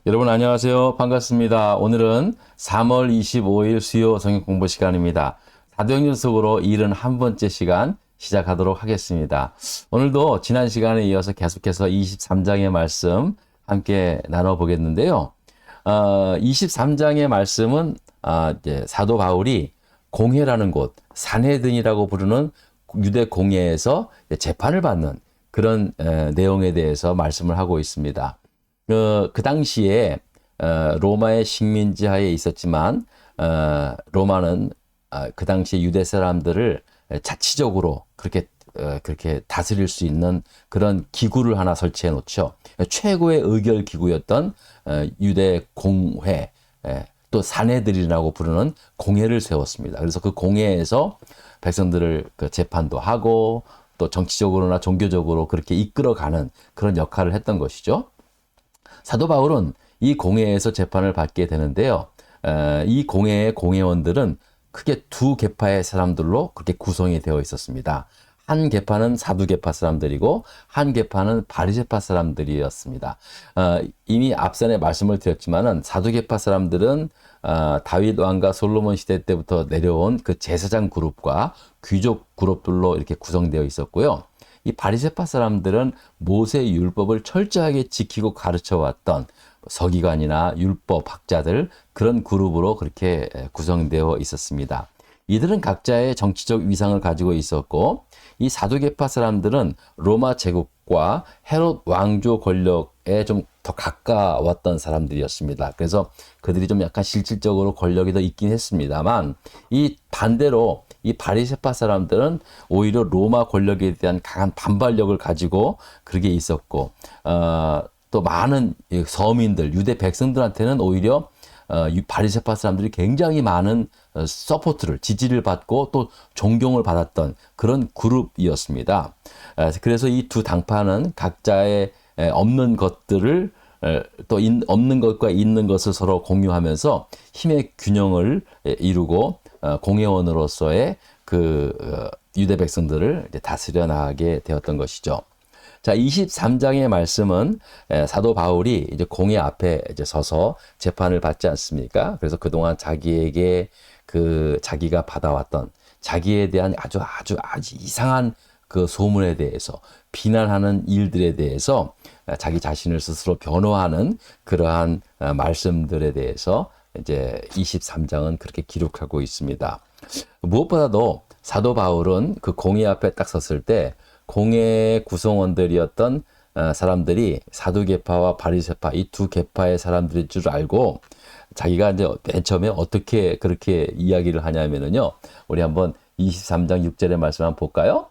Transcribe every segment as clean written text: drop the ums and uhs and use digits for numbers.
여러분 안녕하세요. 반갑습니다. 오늘은 3월 25일 수요 성경 공부 시간입니다. 사도행전 속으로 71번째 시간 시작하도록 하겠습니다. 오늘도 지난 시간에 이어서 계속해서 23장의 말씀 함께 나눠보겠는데요. 23장의 말씀은 이제 사도 바울이 공회라는 곳, 산헤든이라고 부르는 유대 공회에서 재판을 받는 그런 내용에 대해서 말씀을 하고 있습니다. 그 당시에 로마의 식민지 하에 있었지만 로마는 그 당시에 유대 사람들을 자치적으로 그렇게 다스릴 수 있는 그런 기구를 하나 설치해 놓죠. 최고의 의결 기구였던 유대 공회, 또 사내들이라고 부르는 공회를 세웠습니다. 그래서 그 공회에서 백성들을 그 재판도 하고 또 정치적으로나 종교적으로 그렇게 이끌어가는 그런 역할을 했던 것이죠. 사도 바울은 이 공회에서 재판을 받게 되는데요. 이 공회의 공회원들은 크게 두 계파의 사람들로 그렇게 구성이 되어 있었습니다. 한 계파는 사두계파 사람들이고 한 계파는 바리새파 사람들이었습니다. 이미 앞선에 말씀을 드렸지만은 사두계파 사람들은 다윗 왕과 솔로몬 시대 때부터 내려온 그 제사장 그룹과 귀족 그룹들로 이렇게 구성되어 있었고요. 이 바리새파 사람들은 모세 율법을 철저하게 지키고 가르쳐 왔던 서기관이나 율법 학자들 그런 그룹으로 그렇게 구성되어 있었습니다. 이들은 각자의 정치적 위상을 가지고 있었고 이 사두개파 사람들은 로마 제국과 헤롯 왕조 권력에 좀 더 가까웠던 사람들이었습니다. 그래서 그들이 좀 약간 실질적으로 권력이 더 있긴 했습니다만 이 반대로 이 바리새파 사람들은 오히려 로마 권력에 대한 강한 반발력을 가지고 그렇게 있었고 또 많은 서민들 유대 백성들한테는 오히려 바리새파 사람들이 굉장히 많은 서포트를 지지를 받고 또 존경을 받았던 그런 그룹이었습니다. 그래서 이 두 당파는 각자의 없는 것들을 또 없는 것과 있는 것을 서로 공유하면서 힘의 균형을 이루고 공회원으로서의 그 유대 백성들을 다스려 나가게 되었던 것이죠. 자, 23장의 말씀은 사도 바울이 이제 공회 앞에 이제 서서 재판을 받지 않습니까? 그래서 그동안 자기에게 자기가 받아왔던 자기에 대한 아주 이상한 그 소문에 대해서 비난하는 일들에 대해서 자기 자신을 스스로 변호하는 그러한 말씀들에 대해서 이제 23장은 그렇게 기록하고 있습니다. 무엇보다도 사도 바울은 그 공회 앞에 딱 섰을 때 공회 구성원들이었던 사람들이 사두개파와 바리새파 이 두 계파의 사람들일 줄 알고 자기가 이제 맨 처음에 어떻게 그렇게 이야기를 하냐면은요. 우리 한번 23장 6절의 말씀 한번 볼까요?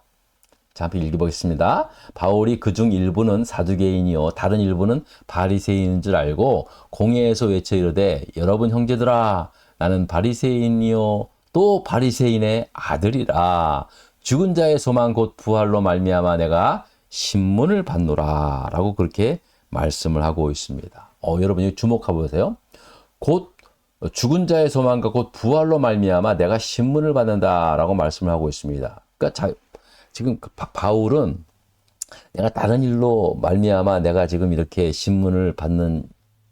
자, 한번 읽어보겠습니다. 바울이 그중 일부는 사두개인이요 다른 일부는 바리새인인 줄 알고 공회에서 외쳐 이르되 여러분 형제들아 나는 바리새인이요 또 바리새인의 아들이라 죽은 자의 소망 곧 부활로 말미암아 내가 신문을 받노라 라고 그렇게 말씀을 하고 있습니다. 여러분 여기 주목해 보세요. 곧 죽은 자의 소망과 곧 부활로 말미암아 내가 신문을 받는다라고 말씀을 하고 있습니다. 그러니까 지금 바울은 내가 다른 일로 말미암아 내가 지금 이렇게 신문을 받는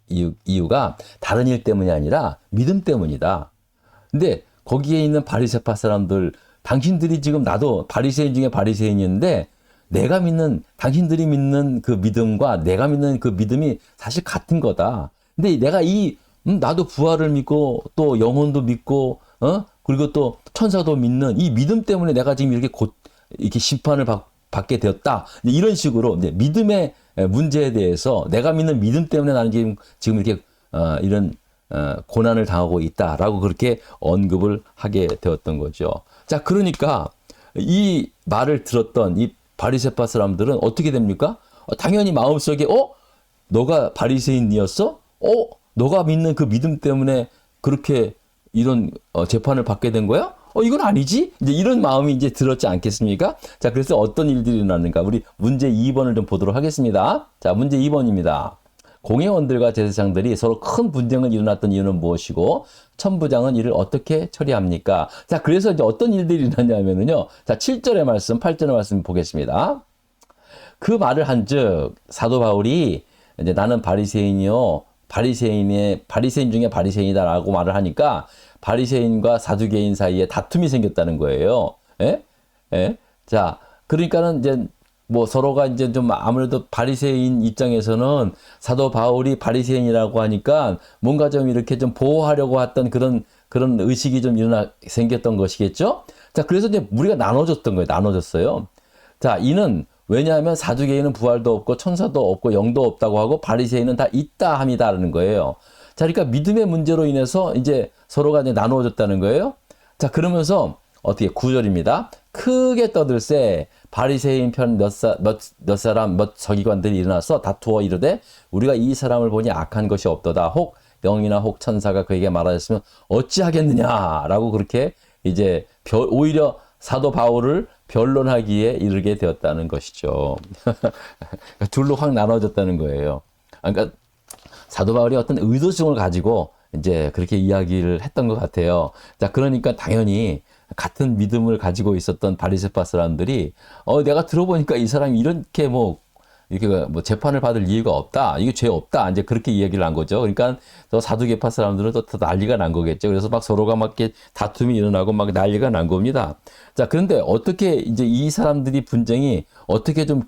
이유가 다른 일 때문이 아니라 믿음 때문이다. 근데 거기에 있는 바리새파 사람들 당신들이 지금 나도 바리새인 중에 바리새인인데 내가 믿는 당신들이 믿는 그 믿음과 내가 믿는 그 믿음이 사실 같은 거다. 근데 내가 나도 부활을 믿고 또 영혼도 믿고 그리고 또 천사도 믿는 이 믿음 때문에 내가 지금 이렇게 심판을 받게 되었다. 이런 식으로 이제 믿음의 문제에 대해서 내가 믿는 믿음 때문에 나는 지금 이렇게 이런 고난을 당하고 있다라고 그렇게 언급을 하게 되었던 거죠. 자, 그러니까 이 말을 들었던 이 바리새파 사람들은 어떻게 됩니까? 당연히 마음속에 너가 바리새인이었어? 너가 믿는 그 믿음 때문에 그렇게 이런 재판을 받게 된 거야? 이건 아니지? 이제 이런 마음이 이제 들었지 않겠습니까? 자, 그래서 어떤 일들이 일어났는가? 우리 문제 2번을 좀 보도록 하겠습니다. 자, 문제 2번입니다. 공회원들과 제사장들이 서로 큰 분쟁을 일어났던 이유는 무엇이고 천부장은 이를 어떻게 처리합니까? 자, 그래서 이제 어떤 일들이 일어났냐면요. 자, 7절의 말씀, 8절의 말씀 보겠습니다. 그 말을 한즉 사도 바울이 이제 나는 바리새인이요 바리새인 중에 바리새인이다라고 말을 하니까 바리새인과 사두개인 사이에 다툼이 생겼다는 거예요. 예? 예? 자, 그러니까는 이제 뭐 서로가 이제 좀 아무래도 바리새인 입장에서는 사도 바울이 바리새인이라고 하니까 뭔가 좀 이렇게 좀 보호하려고 했던 그런 의식이 좀 생겼던 것이겠죠? 자, 그래서 이제 우리가 나눠졌던 거예요. 나눠졌어요. 자, 이는 왜냐하면 사두개인은 부활도 없고 천사도 없고 영도 없다고 하고 바리새인은 다 있다 함이다라는 거예요. 자, 그러니까 믿음의 문제로 인해서 이제 서로가 이제 나누어졌다는 거예요. 자, 그러면서 어떻게 9절입니다. 크게 떠들세 바리새인 편 몇 사람 몇 서기관들이 일어나서 다투어 이르되 우리가 이 사람을 보니 악한 것이 없도다. 혹 영이나 혹 천사가 그에게 말하였으면 어찌하겠느냐라고 그렇게 이제 오히려 사도 바울을 변론하기에 이르게 되었다는 것이죠. 둘로 확 나눠졌다는 거예요. 그러니까 사도 바울이 어떤 의도성을 가지고 이제 그렇게 이야기를 했던 것 같아요. 자, 그러니까 당연히 같은 믿음을 가지고 있었던 바리새파 사람들이 내가 들어보니까 이 사람이 이렇게 이렇게 재판을 받을 이유가 없다. 이게 죄 없다. 이제 그렇게 이야기를 한 거죠. 그러니까 또 사두개파 사람들은 또 난리가 난 거겠죠. 그래서 막 서로가 막 이렇게 다툼이 일어나고 막 난리가 난 겁니다. 자, 그런데 어떻게 이제 이 사람들이 분쟁이 어떻게 좀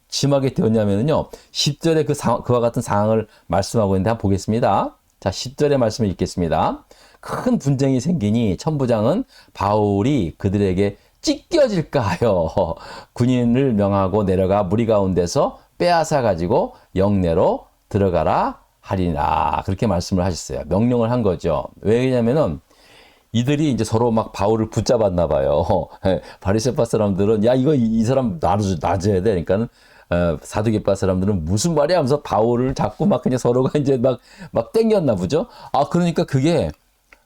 심하게 되었냐면요. 10절에 그와 같은 상황을 말씀하고 있는데 한번 보겠습니다. 자, 10절의 말씀을 읽겠습니다. 큰 분쟁이 생기니 천부장은 바울이 그들에게 찢겨질까 하여 군인을 명하고 내려가 무리 가운데서 빼앗아 가지고 영내로 들어가라 하리라. 그렇게 말씀을 하셨어요. 명령을 한 거죠. 왜냐면은 이들이 이제 서로 막 바울을 붙잡았나 봐요. 바리새파 사람들은 야, 이 사람 놔줘야 돼. 그러니까는 사두개파 사람들은 무슨 말이야 하면서 바울을 잡고 막 그냥 서로가 이제 막 땡겼나 보죠. 아, 그러니까 그게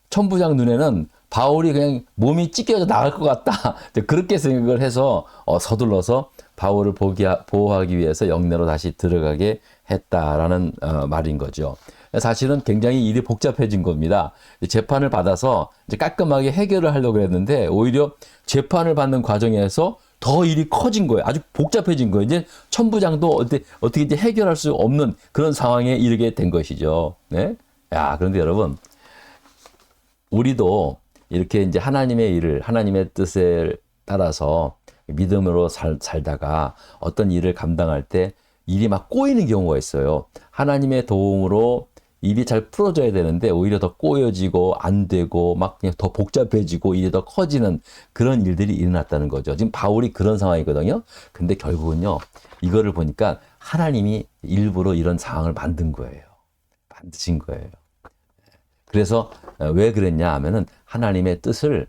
천부장 눈에는 바울이 그냥 몸이 찢겨져 나갈 것 같다. 그렇게 생각을 해서 서둘러서 바울을 보호하기 위해서 영내로 다시 들어가게 했다라는 말인 거죠. 사실은 굉장히 일이 복잡해진 겁니다. 재판을 받아서 이제 깔끔하게 해결을 하려고 했는데 오히려 재판을 받는 과정에서 더 일이 커진 거예요. 아주 복잡해진 거예요. 이제 천부장도 어떻게 이제 해결할 수 없는 그런 상황에 이르게 된 것이죠. 네? 야, 그런데 여러분, 우리도 이렇게 이제 하나님의 일을, 하나님의 뜻에 따라서 믿음으로 살다가 어떤 일을 감당할 때 일이 막 꼬이는 경우가 있어요. 하나님의 도움으로 일이 잘 풀어져야 되는데 오히려 더 꼬여지고 안 되고 막 그냥 더 복잡해지고 일이 더 커지는 그런 일들이 일어났다는 거죠. 지금 바울이 그런 상황이거든요. 근데 결국은요, 이거를 보니까 하나님이 일부러 이런 상황을 만든 거예요. 만드신 거예요. 그래서 왜 그랬냐 하면은 하나님의 뜻을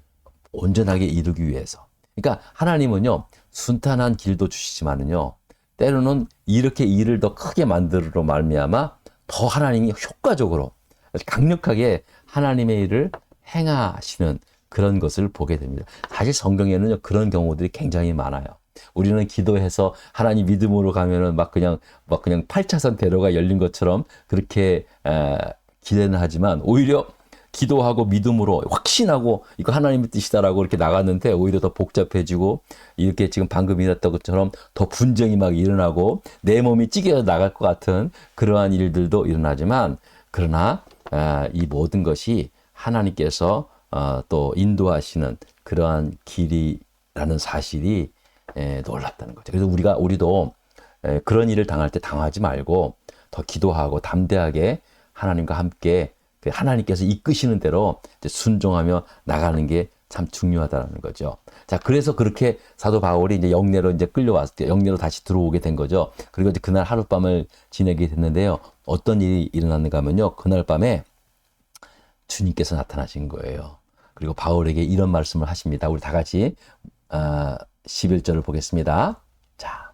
온전하게 이루기 위해서. 그러니까 하나님은요, 순탄한 길도 주시지만은요, 때로는 이렇게 일을 더 크게 만들어 말미암아 더 하나님이 효과적으로 강력하게 하나님의 일을 행하시는 그런 것을 보게 됩니다. 사실 성경에는요, 그런 경우들이 굉장히 많아요. 우리는 기도해서 하나님 믿음으로 가면은 막 그냥 8차선 대로가 열린 것처럼 그렇게 기대는 하지만 오히려 기도하고 믿음으로 확신하고 이거 하나님의 뜻이다라고 이렇게 나갔는데 오히려 더 복잡해지고 이렇게 지금 방금 일어났던 것처럼 더 분쟁이 막 일어나고 내 몸이 찢겨져 나갈 것 같은 그러한 일들도 일어나지만 그러나 이 모든 것이 하나님께서 또 인도하시는 그러한 길이라는 사실이 놀랍다는 거죠. 그래서 우리도 그런 일을 당할 때 당하지 말고 더 기도하고 담대하게 하나님과 함께 하나님께서 이끄시는 대로 순종하며 나가는 게 참 중요하다는 거죠. 자, 그래서 그렇게 사도 바울이 이제 영내로 이제 끌려왔을 때 영내로 다시 들어오게 된 거죠. 그리고 이제 그날 하룻밤을 지내게 됐는데요. 어떤 일이 일어났는가 하면요. 그날 밤에 주님께서 나타나신 거예요. 그리고 바울에게 이런 말씀을 하십니다. 우리 다 같이 11절을 보겠습니다. 자,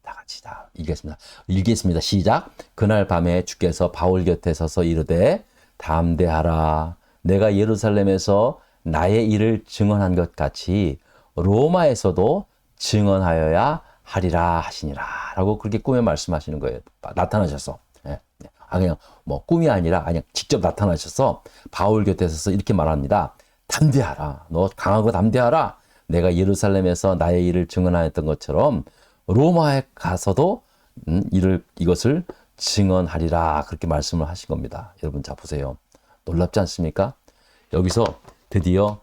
다 같이 다 읽겠습니다. 시작. 그날 밤에 주께서 바울 곁에 서서 이르되 담대하라. 내가 예루살렘에서 나의 일을 증언한 것 같이 로마에서도 증언하여야 하리라 하시니라. 라고 그렇게 꿈에 말씀하시는 거예요. 나타나셔서. 그냥 꿈이 아니라 그냥 직접 나타나셔서 바울 곁에 서서 이렇게 말합니다. 담대하라. 너 강하고 담대하라. 내가 예루살렘에서 나의 일을 증언하였던 것처럼 로마에 가서도 이것을 증언하리라 그렇게 말씀을 하신 겁니다. 여러분 자 보세요. 놀랍지 않습니까? 여기서 드디어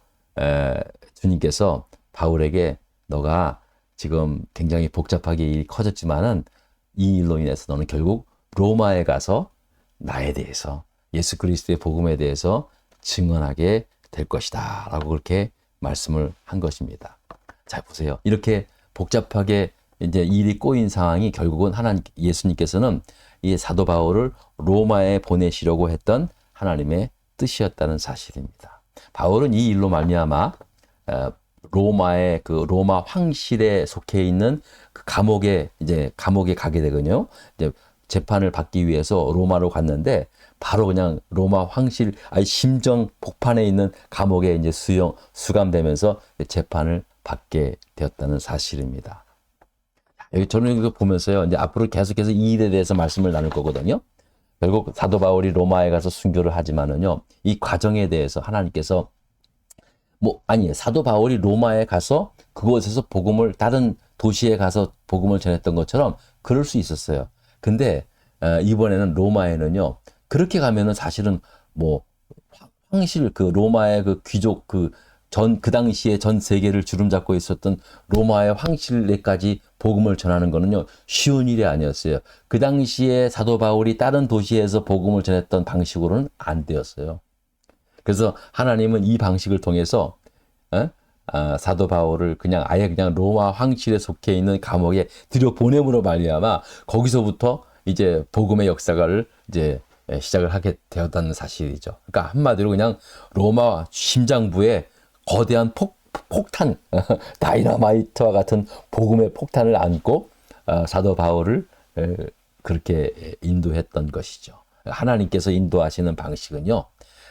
주님께서 바울에게 너가 지금 굉장히 복잡하게 일이 커졌지만은 이 일로 인해서 너는 결국 로마에 가서 나에 대해서 예수 그리스도의 복음에 대해서 증언하게 될 것이다 라고 그렇게 말씀을 한 것입니다. 자 보세요. 이렇게 복잡하게 이제 일이 꼬인 상황이 결국은 예수님께서는 이 사도 바울을 로마에 보내시려고 했던 하나님의 뜻이었다는 사실입니다. 바울은 이 일로 말미암아 로마의 그 로마 황실에 속해 있는 그 감옥에 가게 되거든요. 이제 재판을 받기 위해서 로마로 갔는데 바로 그냥 로마 황실 심정 복판에 있는 감옥에 이제 수감되면서 재판을 받게 되었다는 사실입니다. 여기 저는 이거 보면서요. 이제 앞으로 계속해서 이 일에 대해서 말씀을 나눌 거거든요. 결국 사도 바울이 로마에 가서 순교를 하지만은요. 이 과정에 대해서 하나님께서 사도 바울이 로마에 가서 그곳에서 복음을 다른 도시에 가서 복음을 전했던 것처럼 그럴 수 있었어요. 근데 이번에는 로마에는요. 그렇게 가면은 사실은 황실 그 로마의 그 귀족 그 당시에 전 세계를 주름잡고 있었던 로마의 황실내까지 복음을 전하는 거는요, 쉬운 일이 아니었어요. 그 당시에 사도 바울이 다른 도시에서 복음을 전했던 방식으로는 안 되었어요. 그래서 하나님은 이 방식을 통해서, 사도 바울을 아예 그냥 로마 황실에 속해 있는 감옥에 들여보냄으로 말미암아 거기서부터 이제 복음의 역사를 이제 시작을 하게 되었다는 사실이죠. 그러니까 한마디로 그냥 로마 심장부에 거대한 폭탄, 다이너마이트와 같은 복음의 폭탄을 안고 사도 바울을 그렇게 인도했던 것이죠. 하나님께서 인도하시는 방식은요,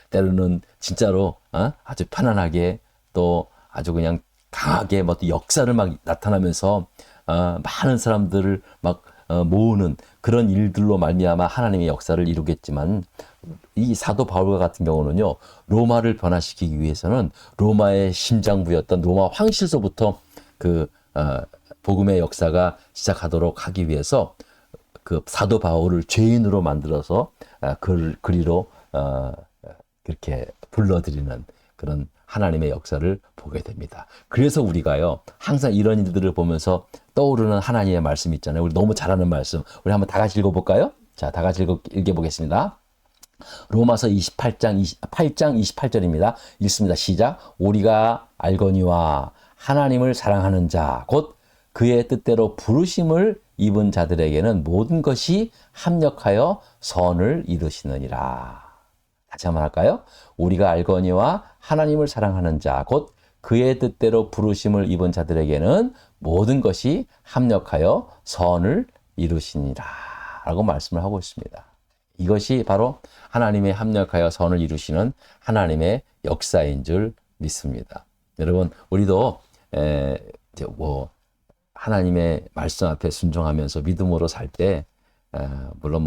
때로는 진짜로 아주 편안하게 또 아주 그냥 강하게 역사를 막 나타나면서 많은 사람들을 막 모으는 그런 일들로 말미암아 하나님의 역사를 이루겠지만 이 사도 바울과 같은 경우는요, 로마를 변화시키기 위해서는 로마의 심장부였던 로마 황실서부터 복음의 역사가 시작하도록 하기 위해서 그 사도 바울을 죄인으로 만들어서 그리로 그렇게 불러들이는 그런 하나님의 역사를 보게 됩니다. 그래서 우리가요, 항상 이런 일들을 보면서 떠오르는 하나님의 말씀 있잖아요. 우리 너무 잘하는 말씀. 우리 한번 다 같이 읽어볼까요? 자, 다 같이 읽어보겠습니다. 로마서 8장 28절입니다. 읽습니다. 시작. 우리가 알거니와 하나님을 사랑하는 자, 곧 그의 뜻대로 부르심을 입은 자들에게는 모든 것이 합력하여 선을 이루시느니라. 다시 한번 할까요? 우리가 알거니와 하나님을 사랑하는 자, 곧 그의 뜻대로 부르심을 입은 자들에게는 모든 것이 합력하여 선을 이루시니라 라고 말씀을 하고 있습니다. 이것이 바로 하나님의 합력하여 선을 이루시는 하나님의 역사인 줄 믿습니다. 여러분, 우리도 하나님의 말씀 앞에 순종하면서 믿음으로 살 때 물론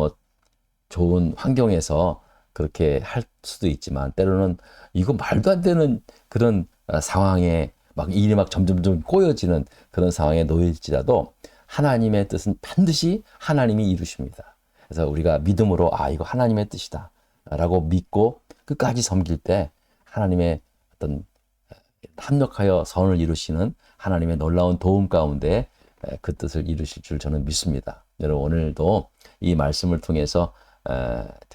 좋은 환경에서 그렇게 할 수도 있지만 때로는 이거 말도 안 되는 그런 상황에 일이 점점점 꼬여지는 그런 상황에 놓일지라도 하나님의 뜻은 반드시 하나님이 이루십니다. 그래서 우리가 믿음으로 이거 하나님의 뜻이다 라고 믿고 끝까지 섬길 때 하나님의 어떤 합력하여 선을 이루시는 하나님의 놀라운 도움 가운데 그 뜻을 이루실 줄 저는 믿습니다. 여러분, 오늘도 이 말씀을 통해서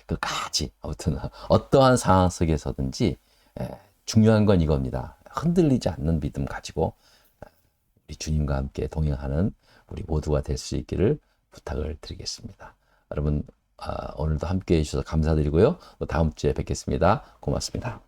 끝까지 아무튼 어떠한 상황 속에서든지 중요한 건 이겁니다. 흔들리지 않는 믿음 가지고 우리 주님과 함께 동행하는 우리 모두가 될 수 있기를 부탁을 드리겠습니다. 여러분, 오늘도 함께 해주셔서 감사드리고요. 또 다음 주에 뵙겠습니다. 고맙습니다.